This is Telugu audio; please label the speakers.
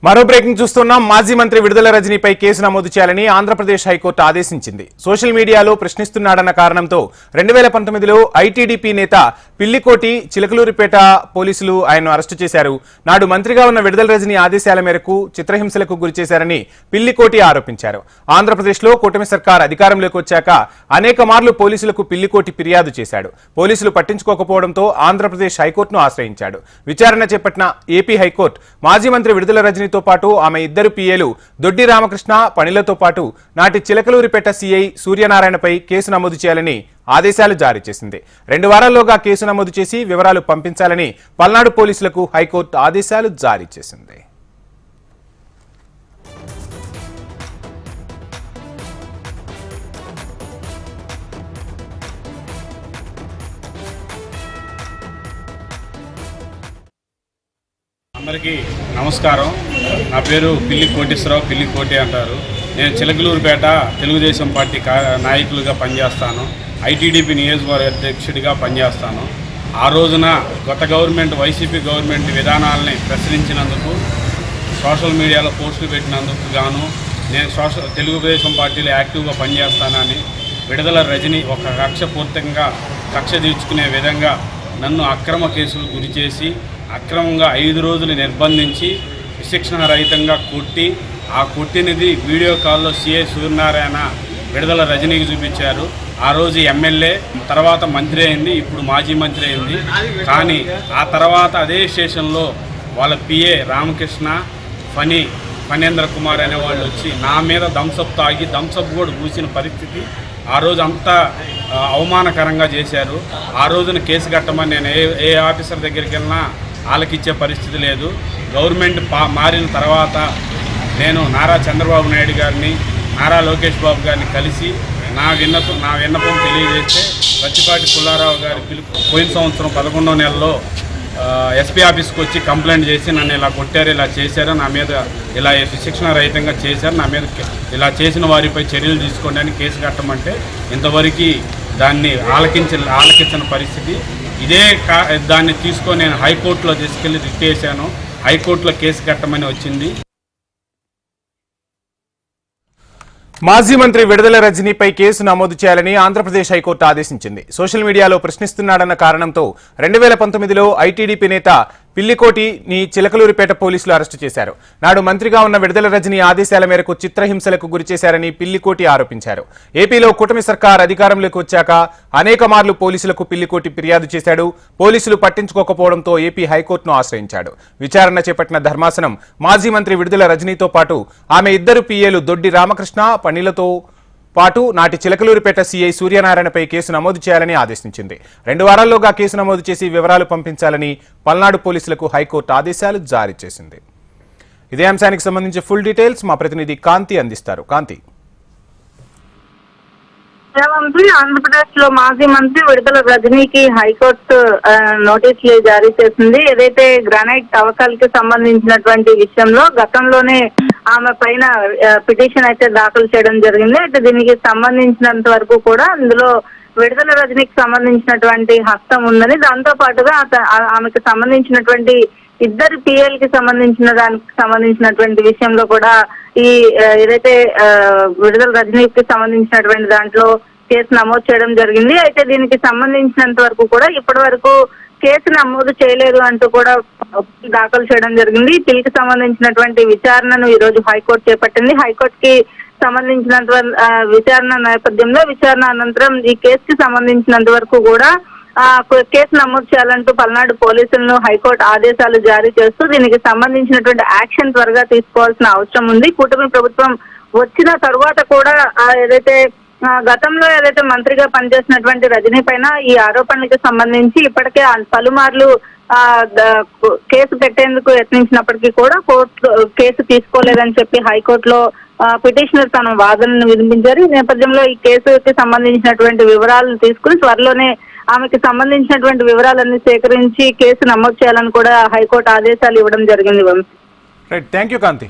Speaker 1: మరో బ్రేకింగ్ చూస్తున్నాం. మాజీ మంత్రి విడుదల రజనీపై కేసు నమోదు చేయాలని ఆంధ్రప్రదేశ్ హైకోర్టు ఆదేశించింది. సోషల్ మీడియాలో ప్రశ్నిస్తున్నాడన్న కారణంతో 2019లో ఐటీడీపీ నేత పిల్లికోటి చిలకలూరిపేట పోలీసులు ఆయన్ను అరెస్టు చేశారు. నాడు మంత్రిగా ఉన్న విడుదల రజనీ ఆదేశాల మేరకు చిత్రహింసలకు గురిచేశారని పిల్లికోటి ఆరోపించారు. ఆంధ్రప్రదేశ్లో కూటమి సర్కార్ అధికారంలోకి వచ్చాక అనేక మార్లు పోలీసులకు పిల్లికోటి ఫిర్యాదు చేశాడు. పోలీసులు పట్టించుకోకపోవడంతో ఆంధ్రప్రదేశ్ హైకోర్టును ఆశ్రయించాడు. విచారణ చేపట్టిన ఏపీ హైకోర్టు మాజీ మంత్రి విడుదల రజనీ తో పాటు ఆమె ఇద్దరు పిఏలు దొడ్డి రామకృష్ణ పనిలతో పాటు నాటి చిలకలూరిపేట సిఐ సూర్యనారాయణపై కేసు నమోదు చేయాలని ఆదేశాలు జారీ చేసింది. 2 వారాల్లోగా కేసు నమోదు చేసి వివరాలు పంపించాలని పల్నాడు పోలీసులకు హైకోర్టు ఆదేశాలు జారీ చేసింది.
Speaker 2: అందరికీ నమస్కారం. నా పేరు పిల్లి కోటేశ్వరరావు, పిల్లి కోటి అంటారు. నేను చిలకలూరుపేట తెలుగుదేశం పార్టీ నాయకులుగా పనిచేస్తాను. ఐటీడీపీ నియోజకవర్గ అధ్యక్షుడిగా పనిచేస్తాను. ఆ రోజున గత గవర్నమెంట్ వైసీపీ గవర్నమెంట్ విధానాలని ప్రశ్నించినందుకు, సోషల్ మీడియాలో పోస్టులు పెట్టినందుకు గాను నేను తెలుగుదేశం పార్టీలో యాక్టివ్గా పనిచేస్తానని విడుదల రజనీ ఒక కక్షపూర్తంగా కక్ష తీర్చుకునే విధంగా నన్ను అక్రమ కేసులు గురిచేసి అక్రమంగా 5 రోజులు నిర్బంధించి విశిక్షణ రహితంగా కొట్టి, ఆ కొట్టినది వీడియో కాల్లో సిఐ సూర్యనారాయణ విడుదల రజనీకి చూపించారు. ఆ రోజు ఎమ్మెల్యే, తర్వాత మంత్రి అయింది, ఇప్పుడు మాజీ మంత్రి అయింది. కానీ ఆ తర్వాత అదే స్టేషన్లో వాళ్ళ పిఏ రామకృష్ణ, ఫణేంద్ర కుమార్ అనే వాళ్ళు వచ్చి నా మీద థమ్సప్ తాగి థమ్సప్ కూడా పూసిన పరిస్థితి ఆ రోజు అంతా అవమానకరంగా చేశారు. ఆ రోజున కేసు కట్టమని నేను ఏ ఆఫీసర్ దగ్గరికి వెళ్ళినా వాళ్ళకిచ్చే పరిస్థితి లేదు. గవర్నమెంట్ మారిన తర్వాత నేను నారా చంద్రబాబు నాయుడు గారిని, నారా లోకేష్ బాబు గారిని కలిసి నా విన్నపం తెలియజేస్తే పచ్చిపాటి పుల్లారావు గారి పిలుపు పోయిన సంవత్సరం 11వ నెలలో ఎస్పీ ఆఫీస్కి వచ్చి కంప్లైంట్ చేసి నన్ను ఇలా కొట్టారు, ఇలా చేశారు, నా మీద ఇలా శిక్షణ రహితంగా చేశారు, నా మీద ఇలా చేసిన వారిపై చర్యలు తీసుకోండి అని కేసు కట్టమంటే ఇంతవరకు దాన్ని ఆలకించిన పరిస్థితి. దాన్ని తీసుకొని నేను హైకోర్టులో తీసుకెళ్లి రిట్ చేశాను. హైకోర్టులో కేసు కట్టమని వచ్చింది.
Speaker 1: మాజీ మంత్రి విడుదల రజనీపై కేసు నమోదు చేయాలని ఆంధ్రప్రదేశ్ హైకోర్టు ఆదేశించింది. సోషల్ మీడియాలో ప్రశ్నిస్తున్నాడన్న కారణంతో 2019లో ఐటీడీపీ నేత పిల్లికోటిని చిలకలూరిపేట పోలీసులు అరెస్టు చేశారు. నాడు మంత్రిగా ఉన్న విడుదల రజనీ ఆదేశాల మేరకు చిత్రహింసలకు గురిచేశారని పిల్లికోటి ఆరోపించారు. ఏపీలో కూటమి సర్కార్ అధికారంలోకి వచ్చాక అనేక మార్లు పోలీసులకు పిల్లికోటి ఫిర్యాదు చేశాడు. పోలీసులు పట్టించుకోకపోవడంతో ఏపీ హైకోర్టును ఆశ్రయించాడు. విచారణ చేపట్టిన ధర్మాసనం మాజీ మంత్రి విడుదల రజనీతో పాటు ఆమె ఇద్దరు పిఏలు దొడ్డి రామకృష్ణ పనిలతో పాటు నాటి చిలకలూరిపేట సిఐ సూర్యనారాయణపై కేసు నమోదు చేయాలని ఆదేశించింది. 2 వారాల్లోగా కేసు నమోదు చేసి వివరాలు పంపించాలని పల్నాడు పోలీసులకు హైకోర్టు ఆదేశాలు జారీ చేసింది. ఇదే అంశానికి సంబంధించి ఫుల్ డీటెయిల్స్ మా ప్రతినిధి కాంతి అందిస్తారు. కాంతి.
Speaker 3: ఆంధ్రప్రదేశ్ లో మాజీ మంత్రి విడుదల రజనీకి హైకోర్టు నోటీసులు జారీ చేసింది. ఏదైతే గ్రానైట్ తవ్వకాలకి సంబంధించినటువంటి విషయంలో గతంలోనే ఆమె పైన పిటిషన్ అయితే దాఖలు చేయడం జరిగింది. అయితే దీనికి సంబంధించినంత వరకు కూడా అందులో విడుదల రజనీకి సంబంధించినటువంటి హస్తం ఉందని, దాంతో పాటుగా ఆమెకు సంబంధించినటువంటి ఇద్దరు పిఎల్కి సంబంధించినటువంటి విషయంలో కూడా ఈ ఏదైతే విడుదల రజనీకి సంబంధించినటువంటి దాంట్లో కేసు నమోదు చేయడం జరిగింది. అయితే దీనికి సంబంధించినంత వరకు కూడా ఇప్పటి వరకు కేసు నమోదు చేయలేదు అంటూ కూడా దాఖలు చేయడం జరిగింది. దీనికి సంబంధించినటువంటి విచారణను ఈ రోజు హైకోర్టు చేపట్టింది. హైకోర్టుకి సంబంధించినంత విచారణ నేపథ్యంలో విచారణ అనంతరం ఈ కేసుకి సంబంధించినంత వరకు కూడా కేసు నమోదు చేయాలంటూ పల్నాడు పోలీసులను హైకోర్టు ఆదేశాలు జారీ చేస్తూ దీనికి సంబంధించినటువంటి యాక్షన్ త్వరగా తీసుకోవాల్సిన అవసరం ఉంది. కూటమి ప్రభుత్వం వచ్చిన తరువాత కూడా ఏదైతే గతంలో మంత్రిగా పనిచేసినటువంటి రజనీ పైన ఈ ఆరోపణలకు సంబంధించి ఇప్పటికే పలుమార్లు కేసు పెట్టేందుకు యత్నించినప్పటికీ కూడా కోర్టు కేసు తీసుకోలేదని చెప్పి హైకోర్టులో పిటిషనర్ తన వాదనను వినిపించారు. ఈ నేపథ్యంలో ఈ కేసుకి సంబంధించినటువంటి వివరాలను తీసుకుని త్వరలోనే ఆమెకి సంబంధించినటువంటి వివరాలన్నీ సేకరించి కేసు నమోదు చేయాలని కూడా హైకోర్టు ఆదేశాలు ఇవ్వడం జరిగింది.
Speaker 1: Right, thank you Kanthi.